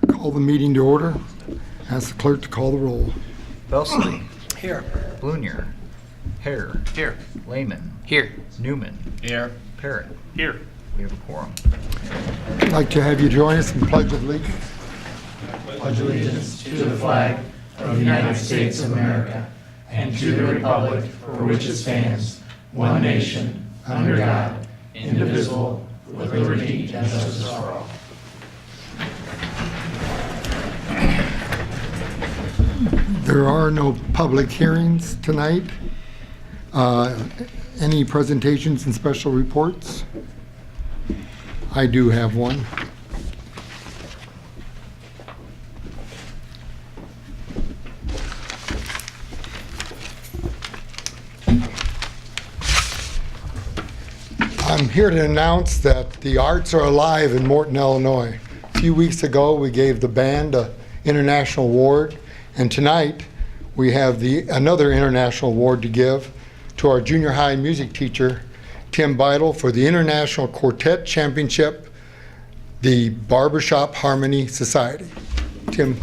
Call the meeting to order. Ask the clerk to call the roll. Belsley. Here. Blunier. Hare. Here. Lehman. Here. Newman. Here. Parrott. Here. We have a quorum. I'd like to have you join us in Pledge of Allegiance. Pledge allegiance to the flag of the United States of America and to the republic for which it stands, one nation, under God, indivisible, with liberty and justice for all. There are no public hearings tonight. Any presentations and special reports? I do have one. I'm here to announce that the arts are alive in Morton, Illinois. A few weeks ago, we gave the band an international award, and tonight we have another international award to give to our junior high music teacher, Tim Beidel, for the International Quartet Championship, the Barbershop Harmony Society. Tim.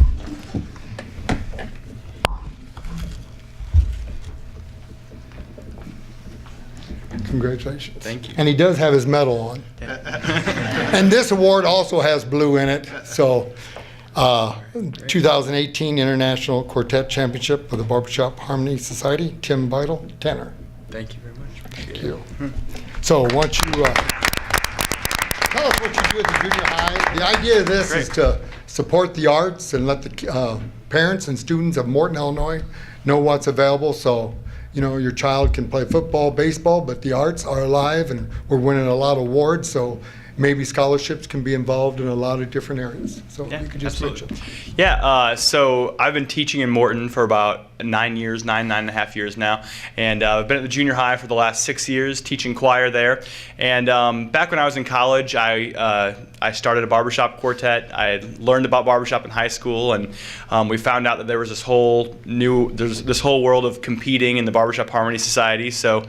Congratulations. Thank you. And he does have his medal on. And this award also has blue in it. So 2018 International Quartet Championship for the Barbershop Harmony Society, Tim Beidel, tenor. Thank you very much. Thank you. So why don't you tell us what you do at the junior high. The idea of this is to support the arts and let the parents and students of Morton, Illinois know what's available. So, you know, your child can play football, baseball, but the arts are alive and we're winning a lot of awards. So maybe scholarships can be involved in a lot of different areas. So Yeah, you could just absolutely. mention. Yeah, so I've been teaching in Morton for about 9 and a half years now, and I've been at the junior high for the last 6 years teaching choir there. And back when I was in college, I started a barbershop quartet. I learned about barbershop in high school, and we found out that there was this whole world of competing in the Barbershop Harmony Society. So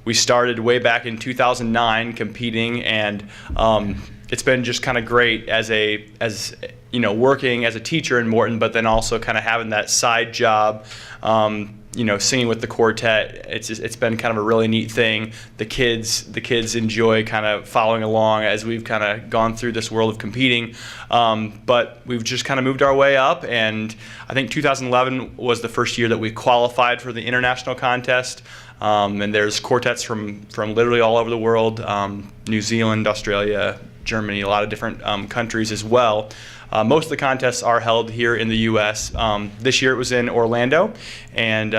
we started way back in 2009 competing, and it's been just kind of great as working as a teacher in Morton, but then also kind of having that side job, singing with the quartet. It's been kind of a really neat thing. The kids enjoy kind of following along as we've kind of gone through this world of competing. But we've just kind of moved our way up, and I think 2011 was the first year that we qualified for the international contest. And there's quartets from literally all over the world, New Zealand, Australia, Germany, a lot of different countries as well. Most of the contests are held here in the U.S. This year it was in Orlando, and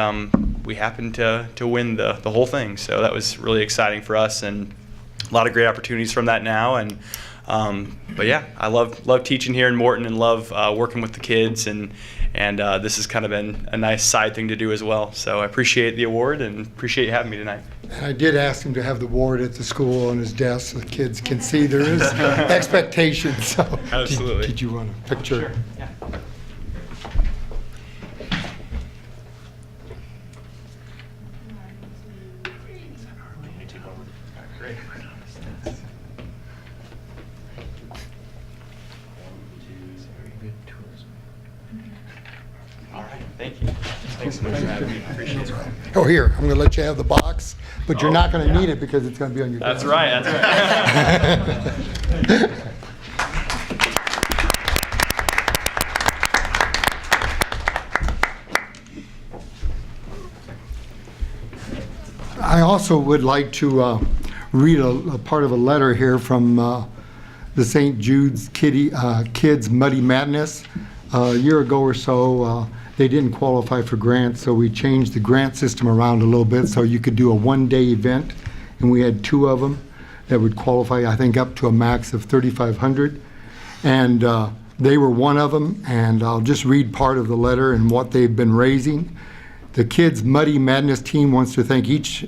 we happened to win the whole thing. So that was really exciting for us, and a lot of great opportunities from that now. And but yeah, I love teaching here in Morton and love working with the kids, and this has kind of been a nice side thing to do as well. So I appreciate the award and appreciate you having me tonight. And I did ask him to have the award at the school on his desk so the kids can see there is expectation. So Absolutely. Did you want a picture? Sure. Yeah. Great. All right, thank you. Thanks so much for having me. Appreciate it. Oh, here, I'm going to let you have the box, but you're not going to need it because it's going to be on your That's desk. right, that's right. I also would like to read a part of a letter here from the St. Jude's Kids Muddy Madness. A year ago or so, they didn't qualify for grants, so we changed the grant system around a little bit so you could do a one-day event, and we had 2 of them that would qualify, I think, up to a max of $3,500. And they were one of them, and I'll just read part of the letter and what they've been raising. The Kids Muddy Madness team wants to thank each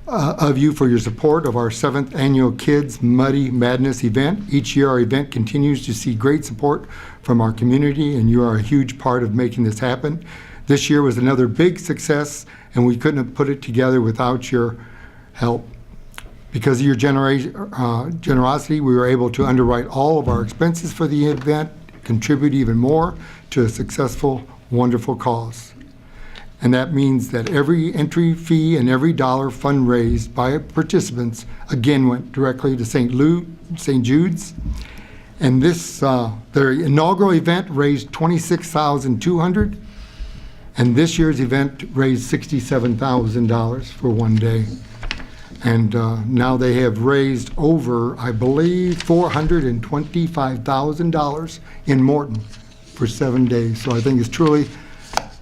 of you for your support of our 7th annual Kids Muddy Madness event. Each year our event continues to see great support from our community, and you are a huge part of making this happen. This year was another big success, and we couldn't have put it together without your help. Because of your generosity, we were able to underwrite all of our expenses for the event contribute even more to a successful, wonderful cause. And that means that every entry fee and every dollar fundraised by participants again went directly to St. Jude's. And this, their inaugural event raised $26,200, and this year's event raised $67,000 for one day. And now they have raised over, I believe, $425,000 in Morton for 7 days. So I think it's truly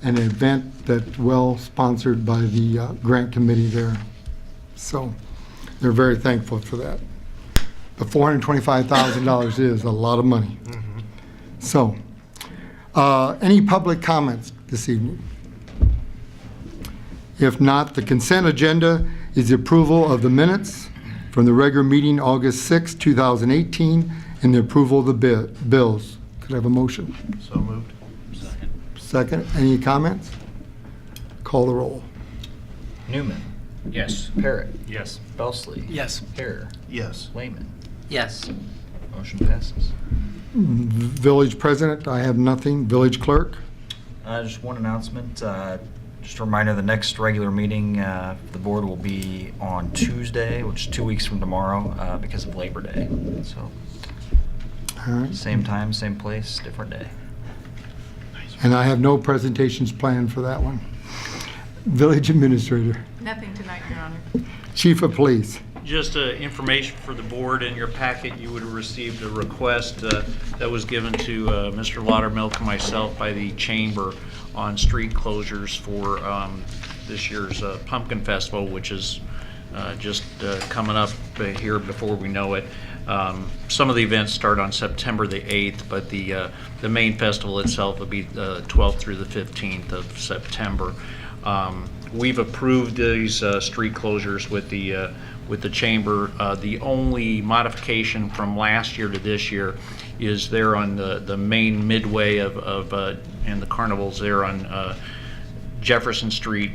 an event that's well sponsored by the grant committee there. So they're very thankful for that. But $425,000 is a lot of money. So, any public comments this evening? If not, the consent agenda is the approval of the minutes from the regular meeting August 6, 2018, and the approval of the bills. Could I have a motion? So moved. Second. Any comments? Call the roll. Newman. Yes. Parrott. Yes. Belsley. Yes. Hare. Yes. Lehman. Yes. Motion passes. Village President, I have nothing. Village Clerk? Just one announcement. Just a reminder, the next regular meeting for the board will be on Tuesday, which is 2 weeks from tomorrow, because of Labor Day. So, All right. same time, same place, different day. And I have no presentations planned for that one. Village Administrator? Nothing tonight, Your Honor. Chief of Police? Just information for the board. In your packet, you would have received a request that was given to Mr. Laudermilk and myself by the Chamber on street closures for this year's Pumpkin Festival, which is just coming up here before we know it. Some of the events start on September the 8th, but the main festival itself will be the 12th through the 15th of September. We've approved these street closures with the chamber. The only modification from last year to this year is there on the main midway of and the carnivals there on Jefferson Street,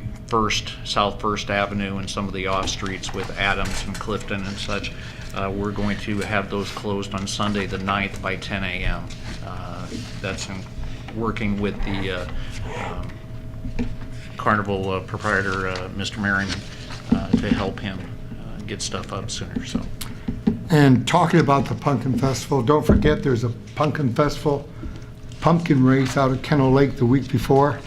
South First Avenue, and some of the off streets with Adams and Clifton and such. We're going to have those closed on Sunday the 9th by 10 a.m. That's in working with the carnival proprietor, Mr. Merriman, to help him get stuff up sooner. So, And talking about the Pumpkin Festival, don't forget there's a Pumpkin Festival pumpkin race out at Kennel Lake the week before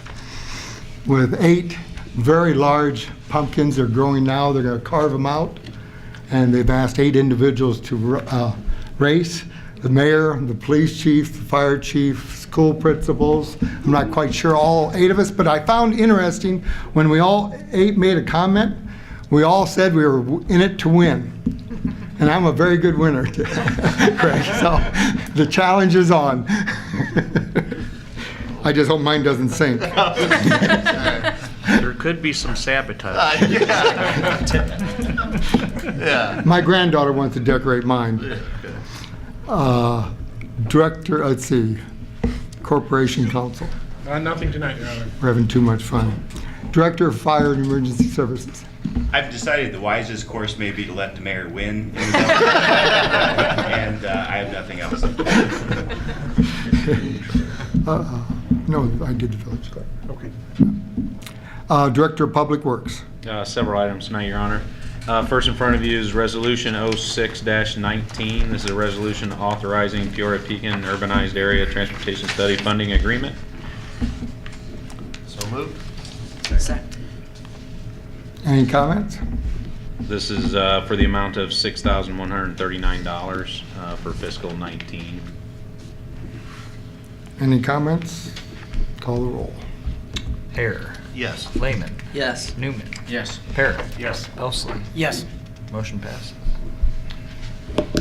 with 8 very large pumpkins. They're growing now. They're going to carve them out. And they've asked 8 individuals to race. The mayor, the police chief, the fire chief, school principals. I'm not quite sure all 8 of us, but I found interesting when we all 8 made a comment, we all said we were in it to win. And I'm a very good winner, Craig. So the challenge is on. I just hope mine doesn't sink. there could be some sabotage. Yeah. My granddaughter wants to decorate mine. Director, let's see, Corporation Council. Nothing tonight, Your Honor. We're having too much fun. Director of Fire and Emergency Services. I've decided the wisest course may be to let the mayor win, and I have nothing else. No, I did the village clerk. Okay. Director of Public Works. Several items tonight, Your Honor. First in front of you is Resolution 06-19. This is a resolution authorizing Peoria Pekin Urbanized Area Transportation Study Funding Agreement. So moved. Second. Any comments? This is for the amount of $6,139 for fiscal 19. Any comments? Call the roll. Hare. Yes. Lehman. Yes. Newman. Yes. Parrott. Yes. Belsley. Yes. Motion passes.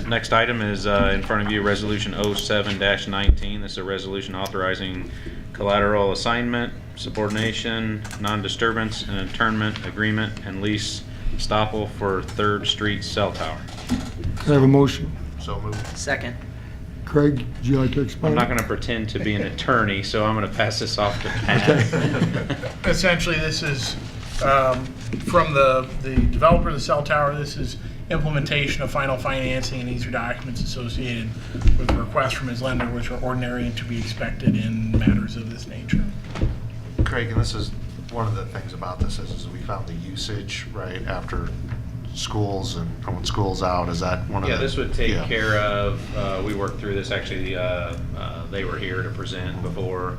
Next item is in front of you, Resolution 07-19. This is a resolution authorizing collateral assignment, subordination, non-disturbance, and internment agreement and lease estoppel for 3rd Street Cell Tower. Can I have a motion? So moved. Second. Craig, would you like to explain? I'm not going to pretend to be an attorney, so I'm going to pass this off to Pat. Essentially, this is from the developer of the cell tower. This is implementation of final financing and easier documents associated with requests from his lender, which are ordinary and to be expected in matters of this nature. Craig, and this is, one of the things about this is we found the usage, right, after schools and when school's out, is that one of the? Yeah, this would take yeah. care of, we worked through this, actually, they were here to present before.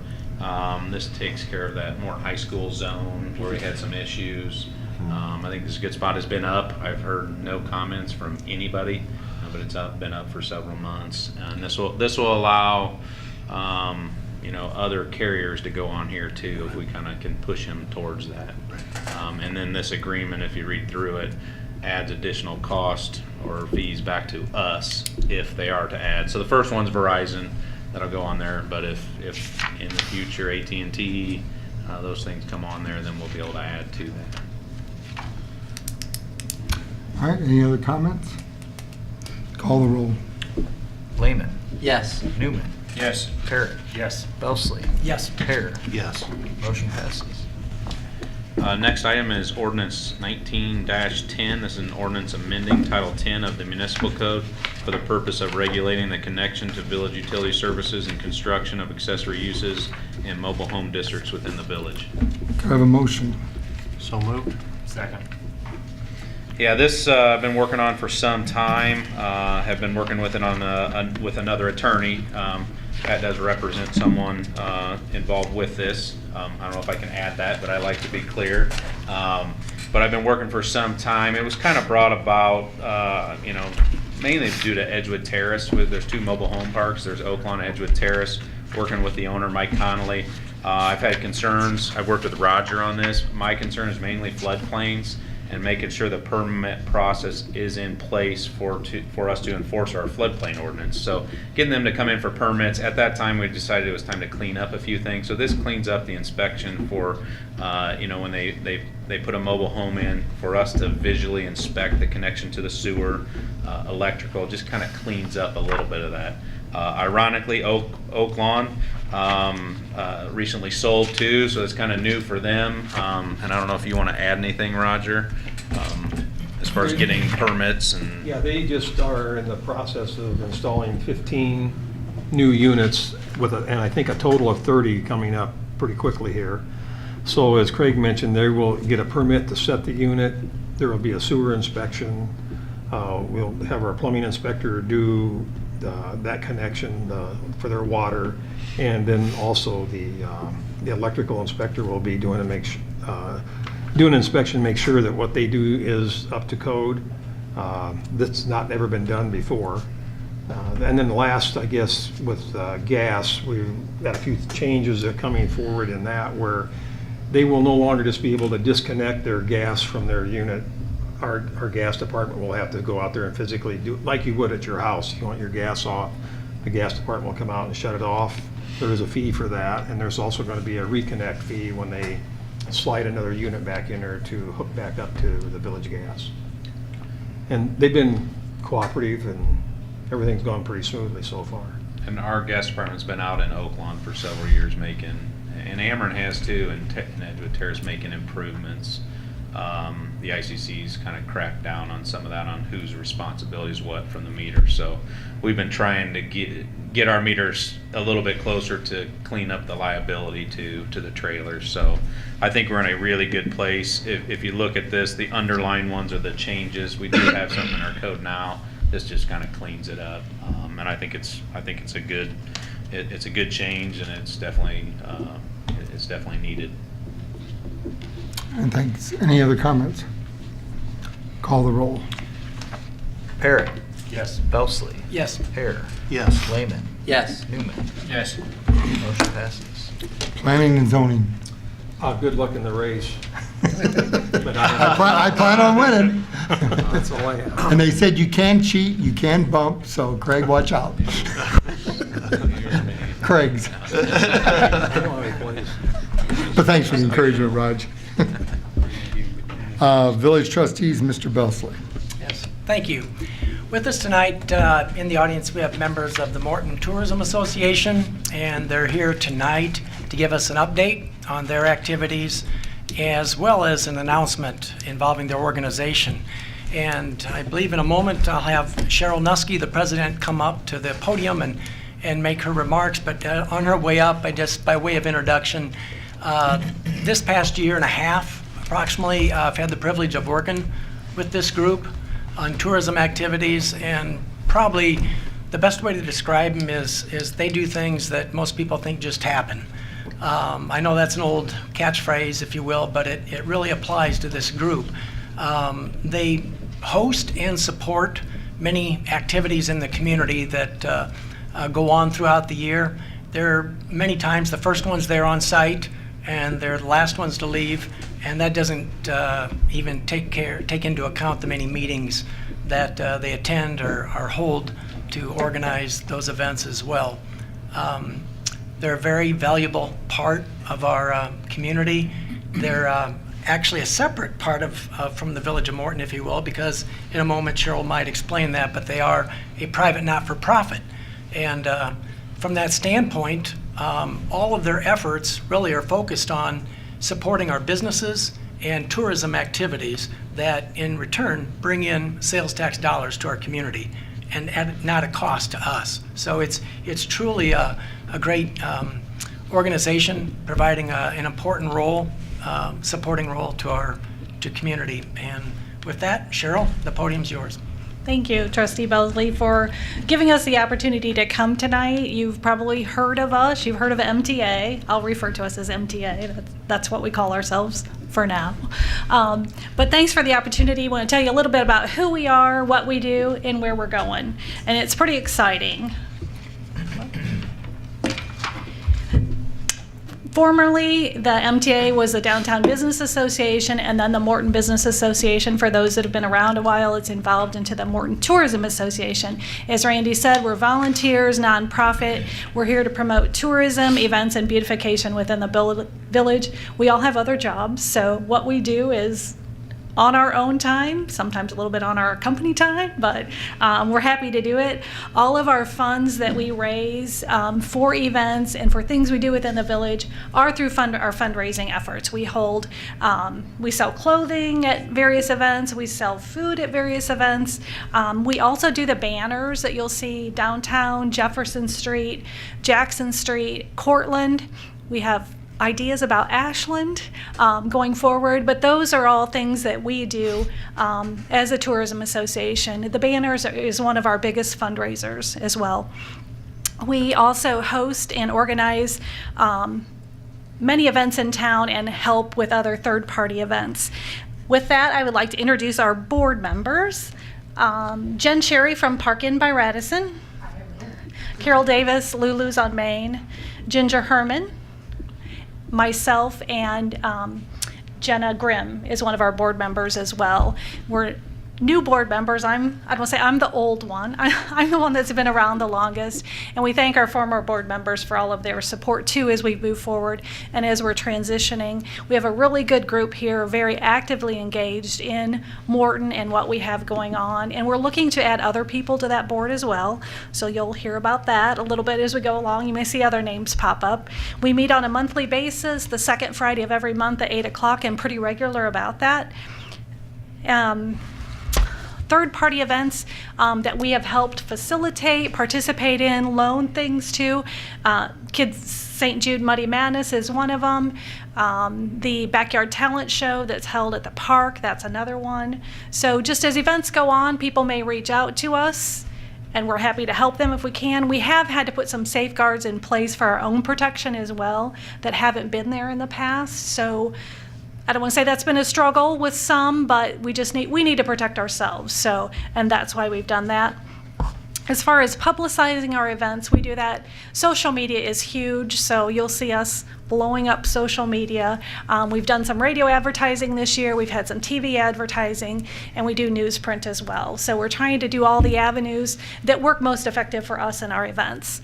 This takes care of that more high school zone where we had some issues. I think this is a good spot. Has been up. I've heard no comments from anybody, but it's been up for several months. And this will allow, other carriers to go on here too, if we kind of can push them towards that. And then this agreement, if you read through it, adds additional cost or fees back to us if they are to add. So the first one's Verizon, that'll go on there. But if in the future AT&T, those things come on there, then we'll be able to add to that. All right, any other comments? Call the roll. Lehman. Yes. Newman. Yes. Parrot. Yes. Belsley. Yes. Hare. Yes. Motion passes. Next item is ordinance 19-10. This is an ordinance amending Title 10 of the Municipal Code for the purpose of regulating the connection to village utility services and construction of accessory uses in mobile home districts within the village. Could I have a motion? So moved. Second. Yeah, this I've been working on for some time. Have been working with it on with another attorney. Pat does represent someone involved with this. I don't know if I can add that, but I like to be clear. But I've been working for some time. It was kind of brought about, mainly due to Edgewood Terrace. There's two mobile home parks. There's Oaklawn and Edgewood Terrace. Working with the owner, Mike Connolly. I've had concerns. I've worked with Roger on this. My concern is mainly floodplains and making sure the permit process is in place for us to enforce our floodplain ordinance. So getting them to come in for permits. At that time, we decided it was time to clean up a few things. So this cleans up the inspection for, when they put a mobile home in, for us to visually inspect the connection to the sewer, electrical, just kind of cleans up a little bit of that. Ironically, Oaklawn recently sold too, so it's kind of new for them. And I don't know if you want to add anything, Roger, as far as getting permits and. Yeah, they just are in the process of installing 15 new units and I think a total of 30 coming up pretty quickly here. So as Craig mentioned, they will get a permit to set the unit. There will be a sewer inspection. We'll have our plumbing inspector do that connection for their water, and then also the electrical inspector will be doing do an inspection, make sure that what they do is up to code. That's not ever been done before. And then last, I guess, with gas, we've got a few changes that are coming forward in that where they will no longer just be able to disconnect their gas from their unit. Our gas department will have to go out there and physically do, like you would at your house. You want your gas off, the gas department will come out and shut it off. There is a fee for that, and there's also going to be a reconnect fee when they slide another unit back in there to hook back up to the village gas. And they've been cooperative, and everything's gone pretty smoothly so far. And our gas department's been out in Oaklawn for several years making, and Ameren has too, and Edgewood Terrace making improvements. The ICC's kind of cracked down on some of that, on whose responsibility is what from the meter. So we've been trying to get our meters a little bit closer to clean up the liability to the trailers. So I think we're in a really good place. If you look at this, the underlying ones are the changes. We do have something in our code now. This just kind of cleans it up, and I think it's a good change, and it's definitely needed. And thanks. Any other comments? Call the roll. Parrot. Yes. Belsley. Yes. Hare. Yes. Lehman. Yes. Newman. Yes. Motion passes. Planning and zoning. Good luck in the race. But I plan on winning. That's all I have. And they said you can cheat, you can bump, so Craig, watch out. Craig's. But thanks for the encouragement, Raj. Village trustees, Mr. Belsley. Yes, thank you. With us tonight in the audience, we have members of the Morton Tourism Association, and they're here tonight to give us an update on their activities, as well as an announcement involving their organization. And I believe in a moment I'll have Cheryl Nuske, the president, come up to the podium and make her remarks. But on her way up, by way of introduction, this past year and a half, approximately, I've had the privilege of working with this group on tourism activities, and probably the best way to describe them is they do things that most people think just happen. I know that's an old catchphrase, if you will, but it really applies to this group. They host and support many activities in the community that go on throughout the year. They're many times the first ones there on site, and they're the last ones to leave, and that doesn't even take into account the many meetings that they attend or hold to organize those events as well. They're a very valuable part of our community. They're actually a separate part from the Village of Morton, if you will, because in a moment Cheryl might explain that, but they are a private not-for-profit. And from that standpoint, all of their efforts really are focused on supporting our businesses and tourism activities that in return bring in sales tax dollars to our community and at not a cost to us. So it's truly a great organization providing an important role, supporting role to community. And with that, Cheryl, the podium's yours. Thank you, Trustee Belsley, for giving us the opportunity to come tonight. You've probably heard of us. You've heard of MTA. I'll refer to us as MTA. That's what we call ourselves for now. But thanks for the opportunity. I want to tell you a little bit about who we are, what we do, and where we're going. And it's pretty exciting. Formerly, the MTA was the Downtown Business Association and then the Morton Business Association. For those that have been around a while, it's evolved into the Morton Tourism Association. As Randy said, we're volunteers, nonprofit. We're here to promote tourism, events, and beautification within the village. We all have other jobs, so what we do is on our own time, sometimes a little bit on our company time, but we're happy to do it. All of our funds that we raise for events and for things we do within the village are through our fundraising efforts. We sell clothing at various events. We sell food at various events. We also do the banners that you'll see downtown, Jefferson Street, Jackson Street, Cortland. We have ideas about Ashland going forward, but those are all things that we do as a tourism association. The banners is one of our biggest fundraisers as well. We also host and organize many events in town and help with other third-party events. With that, I would like to introduce our board members. Jen Sherry from Park Inn by Radisson. Carol Davis, Lulu's on Main. Ginger Herman. Myself and Jenna Grimm is one of our board members as well. We're new board members. I don't want to say I'm the old one. I'm the one that's been around the longest, and we thank our former board members for all of their support too as we move forward and as we're transitioning. We have a really good group here, very actively engaged in Morton and what we have going on, and we're looking to add other people to that board as well, so you'll hear about that a little bit as we go along. You may see other names pop up. We meet on a monthly basis, the second Friday of every month at 8 o'clock, and pretty regular about that. Third-party events that we have helped facilitate, participate in, loan things to. Kids St. Jude Muddy Madness is one of them. The Backyard Talent Show that's held at the park, that's another one. So just as events go on, people may reach out to us, and we're happy to help them if we can. We have had to put some safeguards in place for our own protection as well that haven't been there in the past. So I don't want to say that's been a struggle with some, but we need to protect ourselves. So, and that's why we've done that. As far as publicizing our events, we do that. Social media is huge, so you'll see us blowing up social media. We've done some radio advertising this year. We've had some TV advertising, and we do newsprint as well. So we're trying to do all the avenues that work most effective for us in our events.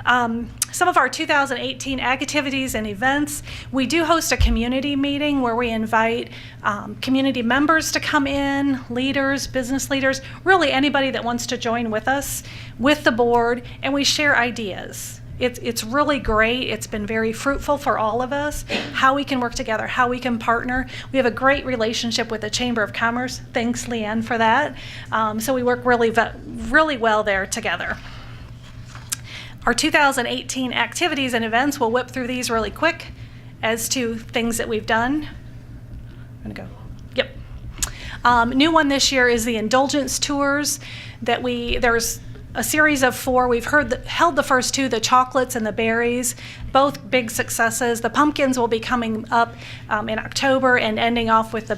Some of our 2018 activities and events, we do host a community meeting where we invite community members to come in, leaders, business leaders, really anybody that wants to join with us, with the board, and we share ideas. It's really great. It's been very fruitful for all of us, how we can work together, how we can partner. We have a great relationship with the Chamber of Commerce. Thanks, Leanne, for that. So we work really well there together. Our 2018 activities and events, we'll whip through these really quick as to things that we've done. I'm gonna go, yep. New one this year is the indulgence tours that there's a series of 4. We've held the first 2, the chocolates and the berries, both big successes. The pumpkins will be coming up in October and ending off with the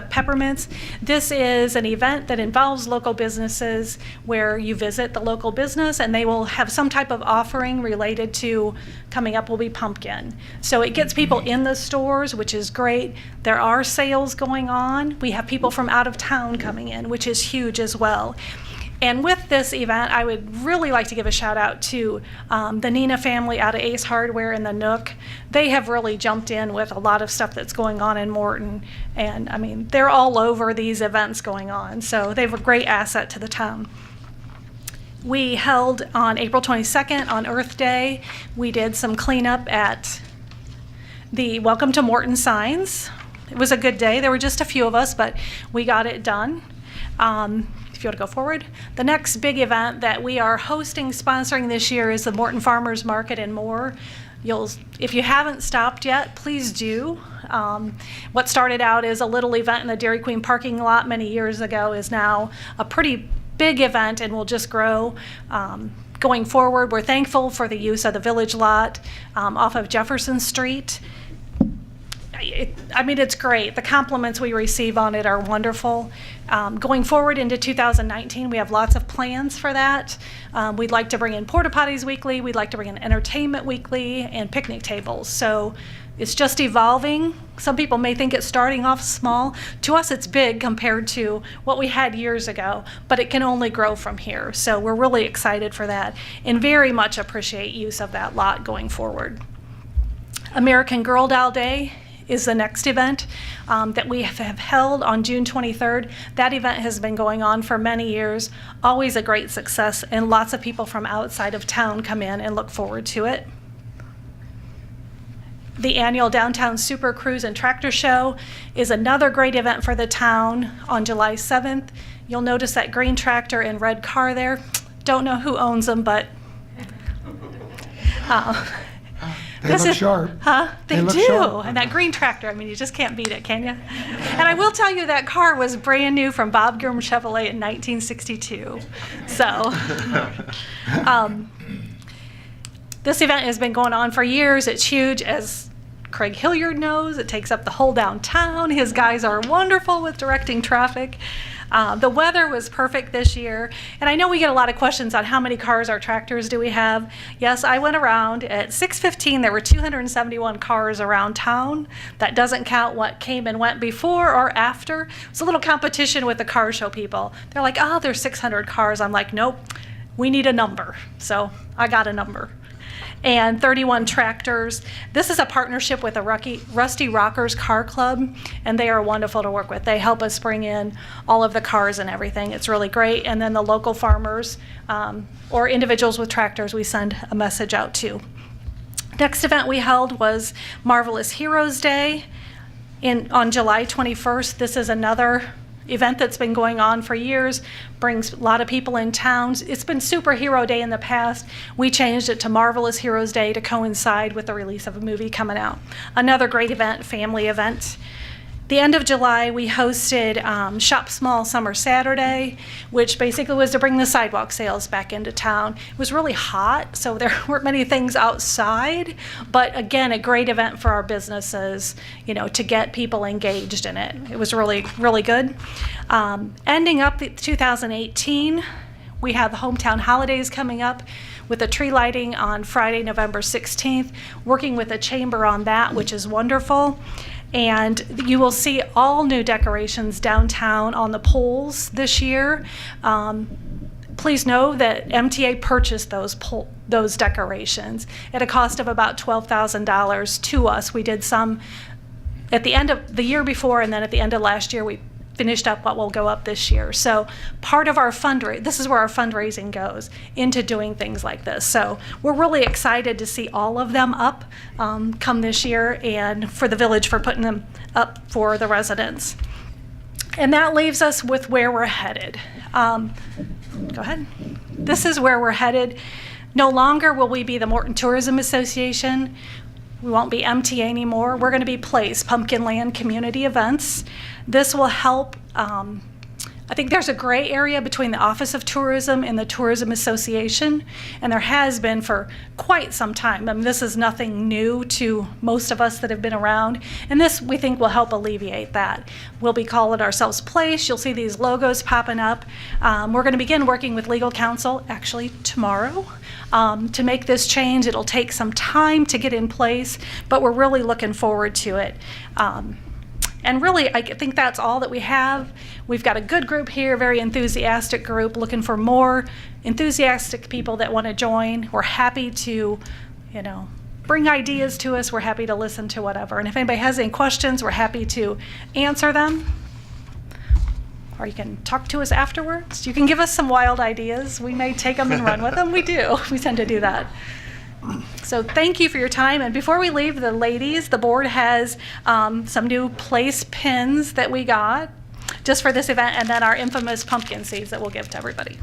peppermints. This is an event that involves local businesses where you visit the local business and they will have some type of offering related to coming up will be pumpkin. So it gets people in the stores, which is great. There are sales going on. We have people from out of town coming in, which is huge as well. And with this event, I would really like to give a shout out to the Nina family out of Ace Hardware and the Nook. They have really jumped in with a lot of stuff that's going on in Morton. And I mean, they're all over these events going on. So they have a great asset to the town. We held on April 22nd on Earth Day. We did some cleanup at the Welcome to Morton signs. It was a good day. There were just a few of us, but we got it done. If you want to go forward. The next big event that we are sponsoring this year is the Morton Farmers Market and more. If you haven't stopped yet, please do. What started out as a little event in the Dairy Queen parking lot many years ago is now a pretty big event and will just grow. Going forward, we're thankful for the use of the village lot off of Jefferson Street. It's great. The compliments we receive on it are wonderful. Going forward into 2019, we have lots of plans for that. We'd like to bring in porta potties weekly. We'd like to bring in entertainment weekly and picnic tables. So it's just evolving. Some people may think it's starting off small. To us, it's big compared to what we had years ago, but it can only grow from here. So we're really excited for that and very much appreciate use of that lot going forward. American Girl Doll Day is the next event that we have held on June 23rd. That event has been going on for many years, always a great success, and lots of people from outside of town come in and look forward to it. The annual Downtown Super Cruise and Tractor Show is another great event for the town on July 7th. You'll notice that green tractor and red car there. Don't know who owns them, but They look sharp. Huh? They look do. sharp. And that green tractor, you just can't beat it, can you? And I will tell you that car was brand new from Bob Grimm Chevrolet in 1962. So this event has been going on for years. It's huge, as Craig Hilliard knows. It takes up the whole downtown. His guys are wonderful with directing traffic. The weather was perfect this year, and I know we get a lot of questions on how many cars or tractors do we have. Yes, I went around at 6:15. There were 271 cars around town. That doesn't count what came and went before or after. It was a little competition with the car show people. They're like, oh, there's 600 cars. I'm like, nope, we need a number. So I got a number. And 31 tractors. This is a partnership with the Rusty Rockers Car Club, and they are wonderful to work with. They help us bring in all of the cars and everything. It's really great. And then the local farmers or individuals with tractors, we send a message out to. Next event we held was Marvelous Heroes Day on July 21st. This is another event that's been going on for years, brings a lot of people in town. It's been Superhero Day in the past. We changed it to Marvelous Heroes Day to coincide with the release of a movie coming out. Another great event, family event. The end of July, we hosted Shop Small Summer Saturday, which basically was to bring the sidewalk sales back into town. It was really hot, so there weren't many things outside, but again, a great event for our businesses, to get people engaged in it. It was really, really good. Ending up 2018, we have the Hometown Holidays coming up with a tree lighting on Friday, November 16th, working with the chamber on that, which is wonderful. And you will see all new decorations downtown on the poles this year. Please know that MTA purchased those decorations at a cost of about $12,000 to us. We did some at the end of the year before, and then at the end of last year we finished up what will go up this year. So part of our this is where our fundraising goes, into doing things like this. So we're really excited to see all of them up come this year, and for the village for putting them up for the residents. And that leaves us with where we're headed. Go ahead. This is where we're headed. No longer will we be the Morton Tourism Association. We won't be MTA anymore. We're going to be PLACE, Pumpkin Land Community Events. This will help. I think there's a gray area between the Office of Tourism and the Tourism Association, and there has been for quite some time. I mean, this is nothing new to most of us that have been around, and this, we think, will help alleviate that. We'll be calling ourselves PLACE. You'll see these logos popping up. We're going to begin working with legal counsel, actually tomorrow, to make this change. It'll take some time to get in place, but we're really looking forward to it. And really, I think that's all that we have. We've got a good group here, very enthusiastic group, looking for more enthusiastic people that want to join. We're happy to, bring ideas to us. We're happy to listen to whatever. And if anybody has any questions, we're happy to answer them. Or you can talk to us afterwards. You can give us some wild ideas. We may take them and run with them. We do. We tend to do that. So thank you for your time. And before we leave, the ladies, the board has some new PLACE pins that we got just for this event, and then our infamous pumpkin seeds that we'll give to everybody.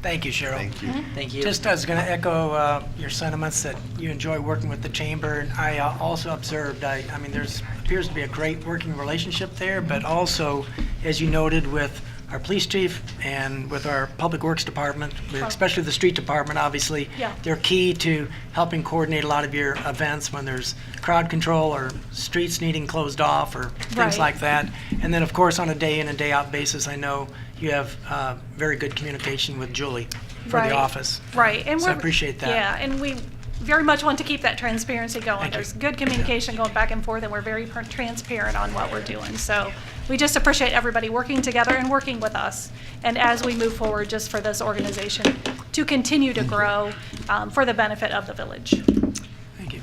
Thank you, Cheryl. Thank you. Thank you. Just I was going to echo your sentiments that you enjoy working with the chamber. And I also observed, I mean, there's appears to be a great working relationship there, but also, as you noted, with our police chief and with our public works department, especially the street department, obviously, they're key to helping coordinate a lot of your events when there's crowd control or streets needing closed off or things like that. And then, of course, on a day in and day out basis, I know you have very good communication with Julie for the office. Right. And so I appreciate that. Yeah, and we very much want to keep that transparency going. There's good communication going back and forth, and we're very transparent on what we're doing. So we just appreciate everybody working together and working with us, and as we move forward, just for this organization to continue to grow for the benefit of the village. Thank you.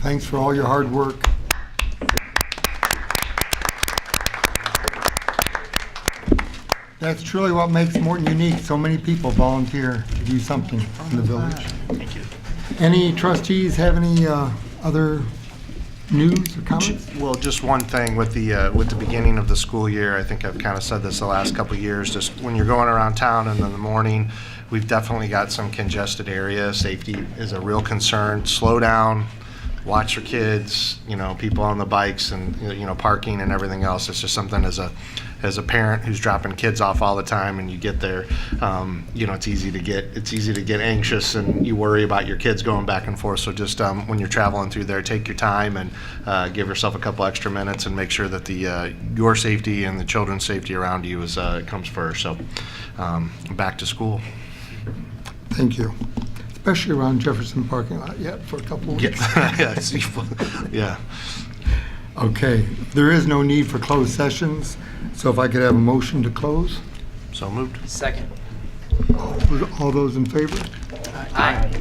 Thanks for all your hard work. That's truly what makes Morton unique. So many people volunteer to do something in the village. Thank you. Any trustees have any other news or comments? Well, just one thing with the beginning of the school year. I think I've kind of said this the last couple of years. Just when you're going around town and in the morning, we've definitely got some congested areas. Safety is a real concern. Slow down, watch your kids. People on the bikes and parking and everything else. It's just something as a parent who's dropping kids off all the time, and you get there, it's easy to get anxious, and you worry about your kids going back and forth. So just when you're traveling through there, take your time and give yourself a couple extra minutes and make sure that your safety and the children's safety around you comes first. So back to school. Thank you. Especially around Jefferson parking lot yet for a couple of weeks. Yeah. Okay. There is no need for closed sessions. So if I could have a motion to close? So moved. Second. All those in favor? Aye.